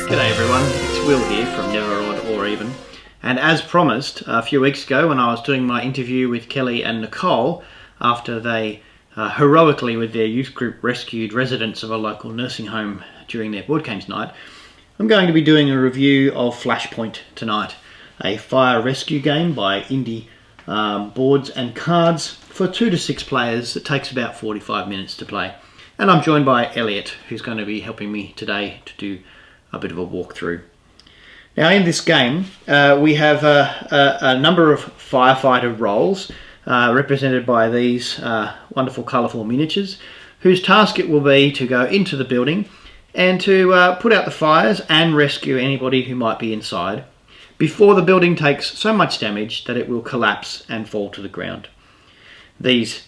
G'day everyone, it's Will here from NeveroddoreveN, and as promised a few weeks ago when I was doing my interview with Kelly and Nicole after they heroically with their youth group rescued residents of a local nursing home during their board games night, I'm going to be doing a review of Flashpoint tonight, a fire rescue game by Indie Boards and Cards for 2 to 6 players. It takes about 45 minutes to play, and I'm joined by Elliot, who's going to be helping me today to do a bit of a walkthrough. Now in this game we have a number of firefighter roles represented by these wonderful colourful miniatures, whose task it will be to go into the building and to put out the fires and rescue anybody who might be inside before the building takes so much damage that it will collapse and fall to the ground. These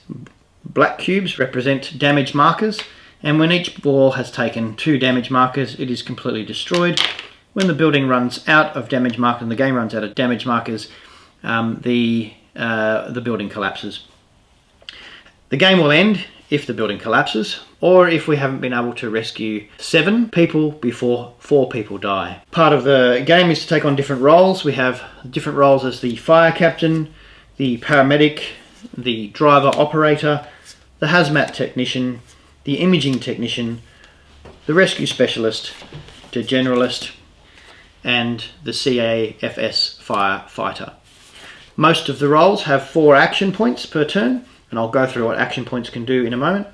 black cubes represent damage markers, and when each ball has taken 2 damage markers, it is completely destroyed. When the building runs out of damage markers and the game runs out of damage markers, the building collapses. The game will end if the building collapses, or if we haven't been able to rescue 7 people before 4 people die. Part of the game is to take on different roles. We have different roles as the fire captain, the paramedic, the driver operator, the hazmat technician, the imaging technician, the rescue specialist, the generalist, and the CAFS firefighter. Most of the roles have 4 action points per turn, and I'll go through what action points can do in a moment.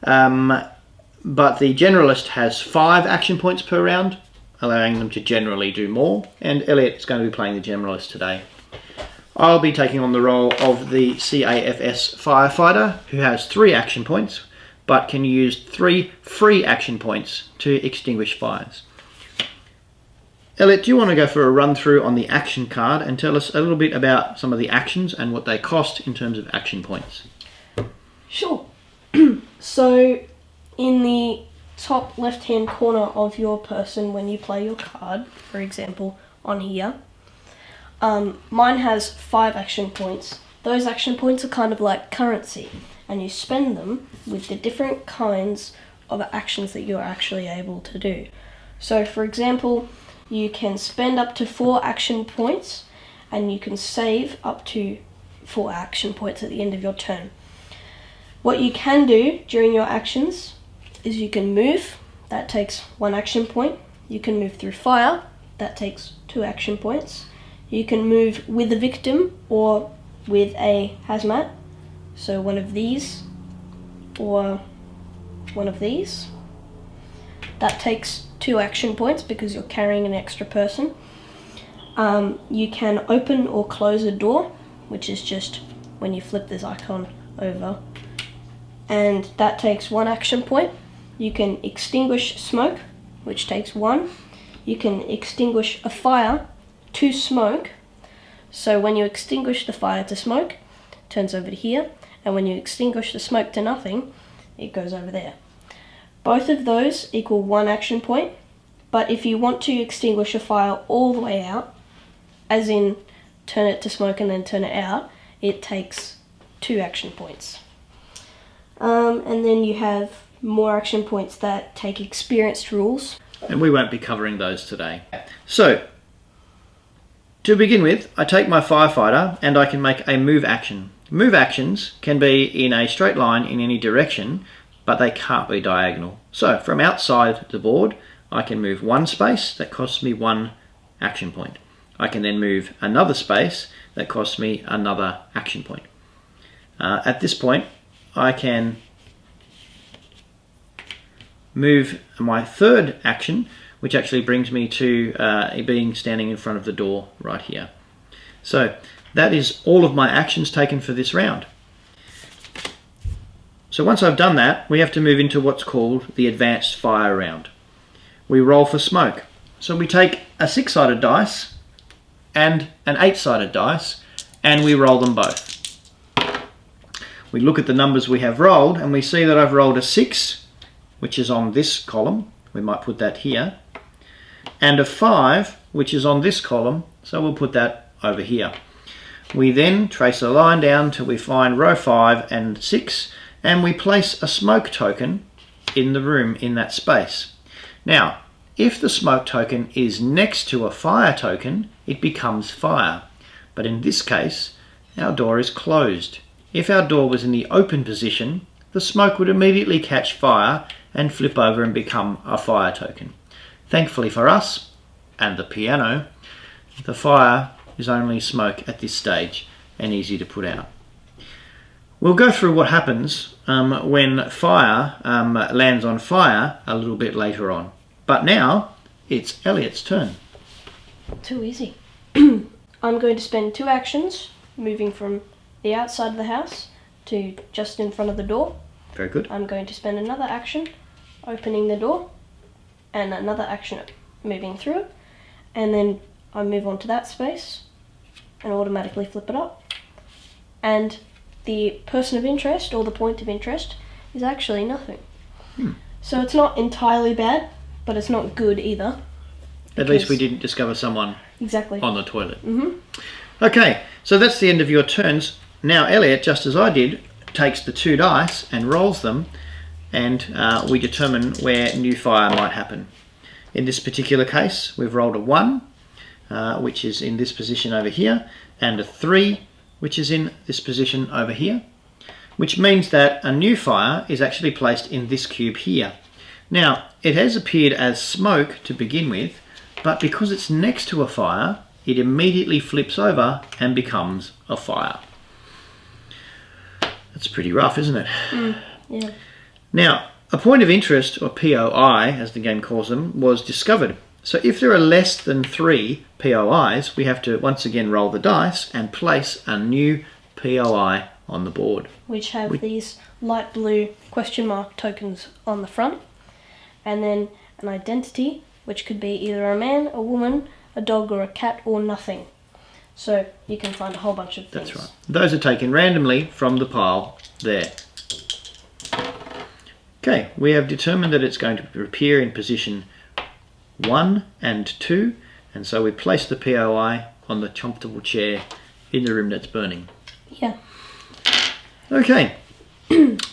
But the generalist has 5 action points per round, allowing them to generally do more, and Elliot is going to be playing the generalist today. I'll be taking on the role of the CAFS firefighter, who has 3 action points, but can use 3 free action points to extinguish fires. Elliot, do you want to go for a run through on the action card and tell us a little bit about some of the actions and what they cost in terms of action points? Sure. So in the top left hand corner of your person when you play your card, for example on here, mine has 5 action points. Those action points are kind of like currency, and you spend them with the different kinds of actions that you're actually able to do. So for example, you can spend up to 4 action points, and you can save up to 4 action points at the end of your turn. What you can do during your actions is you can move, that takes 1 action point. You can move through fire, that takes 2 action points. You can move with a victim or with a hazmat, so one of these or one of these. That takes 2 action points because you're carrying an extra person. You can open or close a door, which is just when you flip this icon over, and that takes 1 action point. You can extinguish smoke, which takes 1. You can extinguish a fire to smoke, so when you extinguish the fire to smoke, it turns over to here, and when you extinguish the smoke to nothing, it goes over there. Both of those equal 1 action point, but if you want to extinguish a fire all the way out, as in turn it to smoke and then turn it out, it takes 2 action points. And then you have more action points that take experienced rules. And we won't be covering those today. So, to begin with, I take my firefighter and I can make a move action. Move actions can be in a straight line in any direction, but they can't be diagonal. So from outside the board, I can move 1 space, that costs me 1 action point. I can then move another space, that costs me another action point. At this point, I can move my 3rd action, which actually brings me to being standing in front of the door right here. So that is all of my actions taken for this round. So once I've done that, we have to move into what's called the advanced fire round. We roll for smoke. So we take a 6-sided dice and an 8-sided dice, and we roll them both. We look at the numbers we have rolled, and we see that I've rolled a 6, which is on this column. We might put that here. And a 5, which is on this column, so we'll put that over here. We then trace a line down till we find row 5 and 6, and we place a smoke token in the room in that space. Now, if the smoke token is next to a fire token, it becomes fire. But in this case, our door is closed. If our door was in the open position, the smoke would immediately catch fire and flip over and become a fire token. Thankfully for us, and the piano, the fire is only smoke at this stage and easy to put out. We'll go through what happens when fire lands on fire a little bit later on. But now, it's Elliot's turn. Too easy. I'm going to spend 2 actions moving from the outside of the house to just in front of the door. Very good. I'm going to spend another action opening the door and another action moving through it, and then I move on to that space and automatically flip it up. And the person of interest, or the point of interest, is actually nothing. So it's not entirely bad, but it's not good either. At least we didn't discover someone exactly on the toilet. Mm-hmm. Okay, so that's the end of your turns. Now Elliot, just as I did, takes the 2 dice and rolls them, and we determine where new fire might happen. In this particular case, we've rolled a 1, which is in this position over here, and a 3, which is in this position over here, which means that a new fire is actually placed in this cube here. Now, it has appeared as smoke to begin with, but because it's next to a fire, it immediately flips over and becomes a fire. That's pretty rough, isn't it? Yeah. Now, a point of interest, or POI, as the game calls them, was discovered. So if there are less than 3 POIs, we have to once again roll the dice and place a new POI on the board. Which have these light blue question mark tokens on the front, and then an identity, which could be either a man, a woman, a dog, or a cat, or nothing. So you can find a whole bunch of things. That's right. Those are taken randomly from the pile there. Okay, we have determined that it's going to appear in position 1 and 2, and so we place the POI on the comfortable chair in the room that's burning. Yeah. Okay,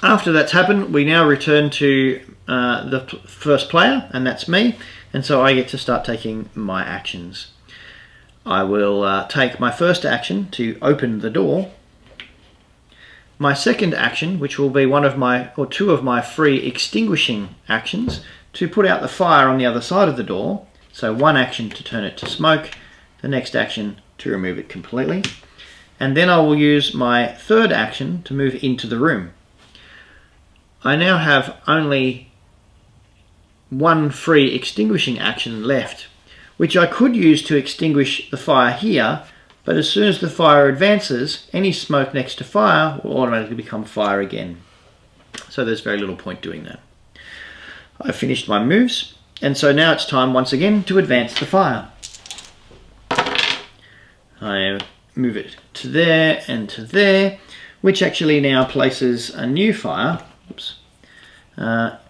after that's happened, we now return to the first player, and that's me, and so I get to start taking my actions. I will take my first action to open the door. My second action, which will be one of my, or 2 of my free extinguishing actions, to put out the fire on the other side of the door. So 1 action to turn it to smoke, the next action to remove it completely. And then I will use my 3rd action to move into the room. I now have only 1 free extinguishing action left, which I could use to extinguish the fire here, but as soon as the fire advances, any smoke next to fire will automatically become fire again. So there's very little point doing that. I've finished my moves, and so now it's time once again to advance the fire. I move it to there and to there, which actually now places a new fire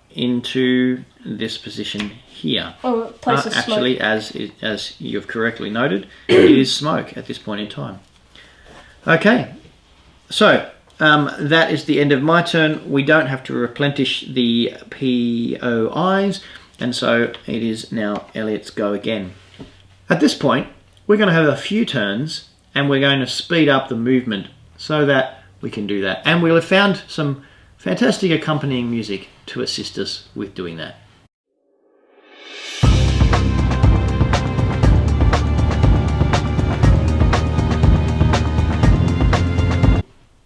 into this position here. Oh, it places actually, smoke. as you've correctly noted, it is smoke at this point in time. Okay, so that is the end of my turn. We don't have to replenish the POIs, and so it is now Elliot's go again. At this point, we're going to have a few turns, and we're going to speed up the movement so that we can do that. And we'll have found some fantastic accompanying music to assist us with doing that.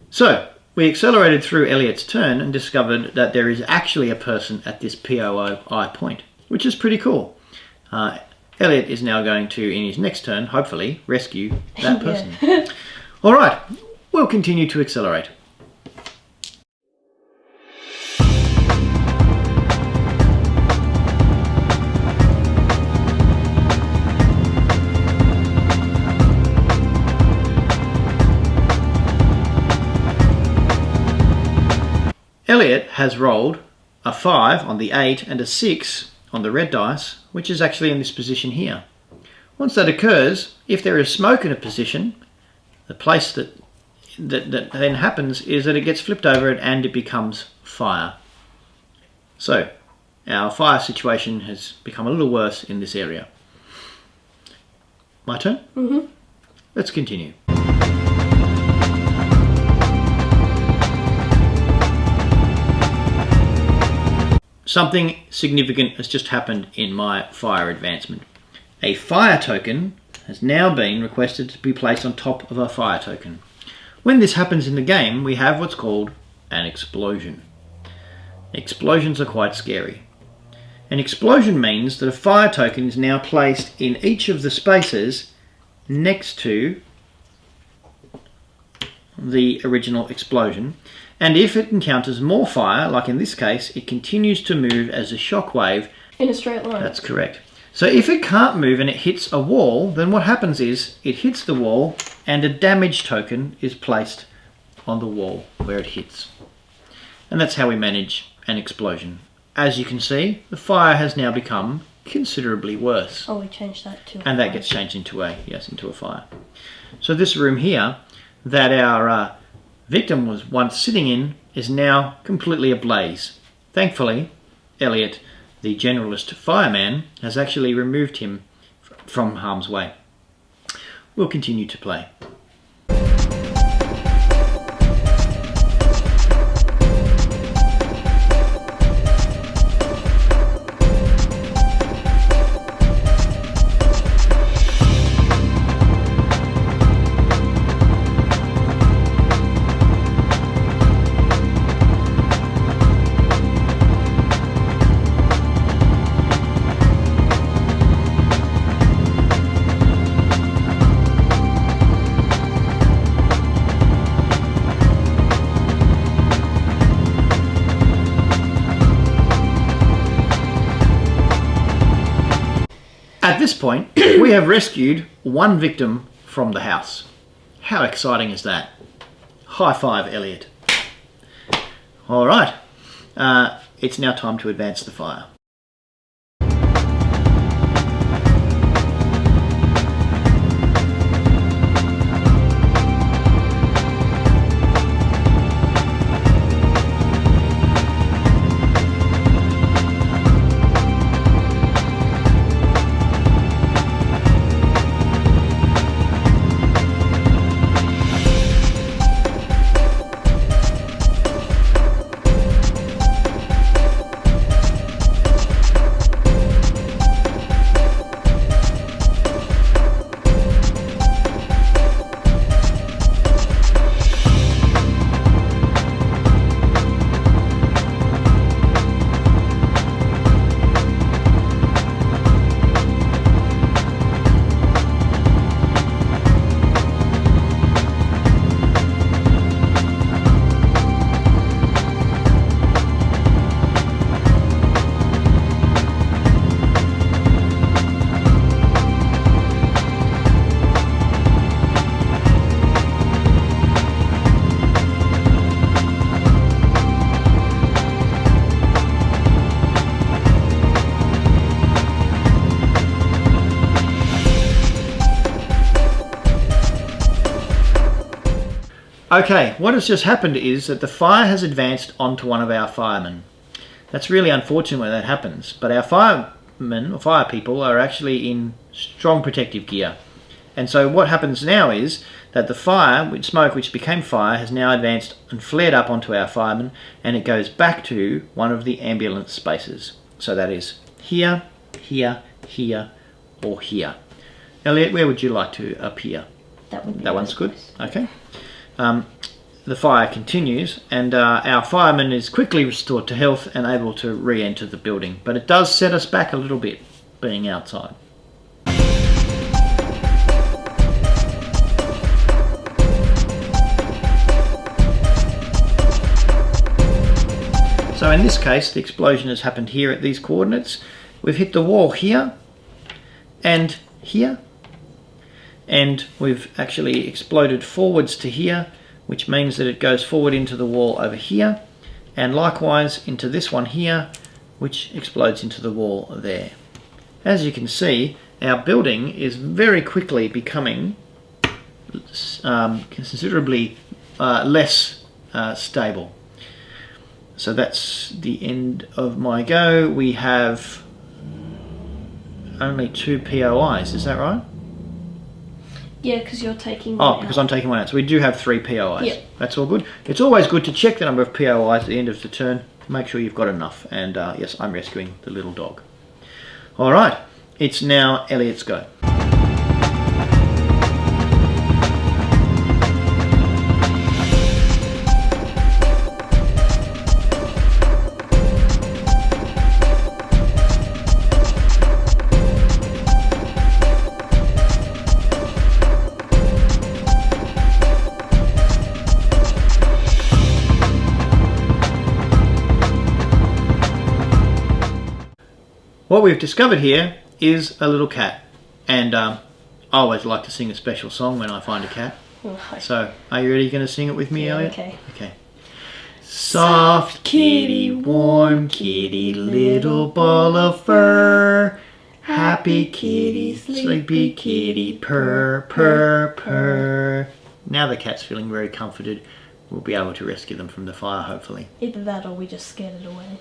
So, we accelerated through Elliot's turn and discovered that there is actually a person at this POI point, which is pretty cool. Elliot is now going to, in his next turn, hopefully, rescue that person. Alright, we'll continue to accelerate. Elliot has rolled a 5 on the 8 and a 6 on the red dice, which is actually in this position here. Once that occurs, if there is smoke in a position, the place that then happens is that it gets flipped over and it becomes fire. So, our fire situation has become a little worse in this area. My turn? Mm-hmm. Let's continue. Something significant has just happened in my fire advancement. A fire token has now been requested to be placed on top of a fire token. When this happens in the game, we have what's called an explosion. Explosions are quite scary. An explosion means that a fire token is now placed in each of the spaces next to the original explosion, and if it encounters more fire, like in this case, it continues to move as a shockwave. In a straight line. That's correct. So if it can't move and it hits a wall, then what happens is it hits the wall and a damage token is placed on the wall where it hits. And that's how we manage an explosion. As you can see, the fire has now become considerably worse. Oh, we changed that to and that gets changed into a fire. So this room here that our victim was once sitting in is now completely ablaze. Thankfully, Elliot, the generalist fireman, has actually removed him from harm's way. We'll continue to play. At this point, we have rescued one victim from the house. How exciting is that? High five, Elliot. All right, it's now time to advance the fire. Okay, what has just happened is that the fire has advanced onto one of our firemen. That's really unfortunate when that happens, but our firemen, or fire people, are actually in strong protective gear. And so what happens now is that the fire, with smoke which became fire, has now advanced and flared up onto our firemen, and it goes back to one of the ambulance spaces. So that is here, here, here, or here. Elliot, where would you like to appear? That one's good. Okay. The fire continues, and our fireman is quickly restored to health and able to re-enter the building. But it does set us back a little bit, being outside. So in this case, the explosion has happened here at these coordinates. We've hit the wall here, and here, and we've actually exploded forwards to here, which means that it goes forward into the wall over here, and likewise into this one here, which explodes into the wall there. As you can see, our building is very quickly becoming considerably less stable. So that's the end of my go. We have only 2 POIs, is that right? Yeah, because you're taking one out. Because I'm taking one out. So we do have 3 POIs. Yep. That's all good. It's always good to check the number of POIs at the end of the turn. Make sure you've got enough. And yes, I'm rescuing the little dog. All right. It's now Elliot's go. What we've discovered here is a little cat, and I always like to sing a special song when I find a cat. So, are you ready going to sing it with me, Yeah, Elliot? okay. Okay. Soft kitty, warm kitty, little ball of fur. Happy kitty, sleepy kitty, purr, purr, purr. Now the cat's feeling very comforted. We'll be able to rescue them from the fire, hopefully. Either that or we just scared it away.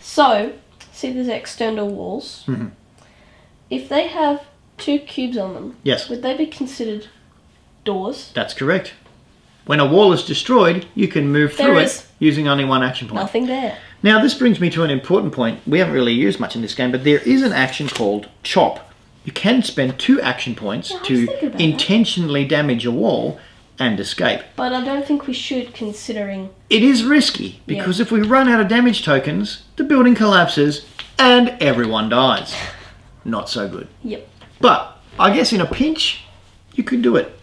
So, see these external walls? Mm-hmm. If they have 2 cubes on them, Yes. would they be considered doors? That's correct. When a wall is destroyed, you can move through There it is using only 1 action point. nothing there. Now, this brings me to an important point. We haven't really used much in this game, but there is an action called chop. You can spend 2 action points Yeah, I was to thinking about intentionally damage a wall and escape. But I don't think we should, considering... It is risky, because if we run out of damage tokens, the building collapses and everyone dies. Not so good. Yep. But I guess in a pinch, you could do it.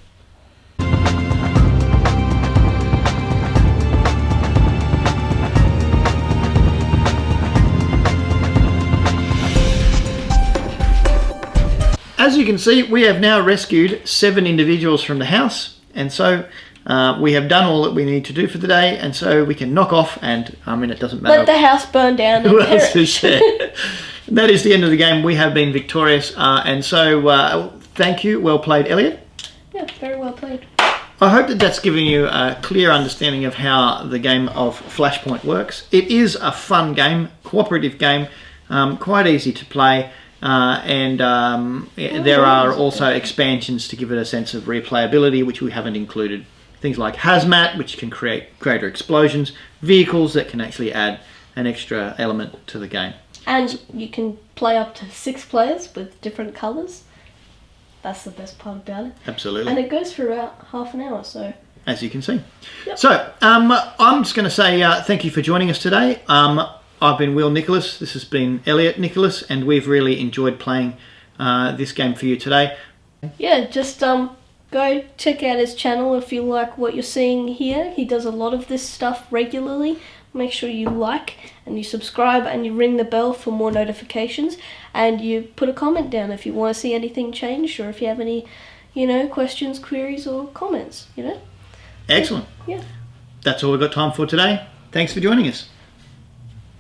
As you can see, we have now rescued 7 individuals from the house, and so we have done all that we need to do for the day, and so we can knock off, and I mean, it doesn't matter. Let the house burn down and Who else perish. is there? That is the end of the game. We have been victorious, and so thank you. Well played, Elliot. Yeah, very well played. I hope that that's given you a clear understanding of how the game of Flashpoint works. It is a fun game, cooperative game, quite easy to play. And there are also expansions to give it a sense of replayability, which we haven't included. Things like hazmat, which can create greater explosions, vehicles that can actually add an extra element to the game. And you can play up to 6 players with different colours. That's the best part about it. Absolutely. And it goes for about half an hour, so... As you can see. Yep. So, I'm just going to say thank you for joining us today. I've been Will Nicholas, this has been Elliot Nicholas, and we've really enjoyed playing this game for you today. Yeah, just go check out his channel if you like what you're seeing here. He does a lot of this stuff regularly. Make sure you like and you subscribe and you ring the bell for more notifications, and you put a comment down if you want to see anything changed, or if you have any, questions, queries or comments, Excellent. Yeah. That's all we've got time for today. Thanks for joining us.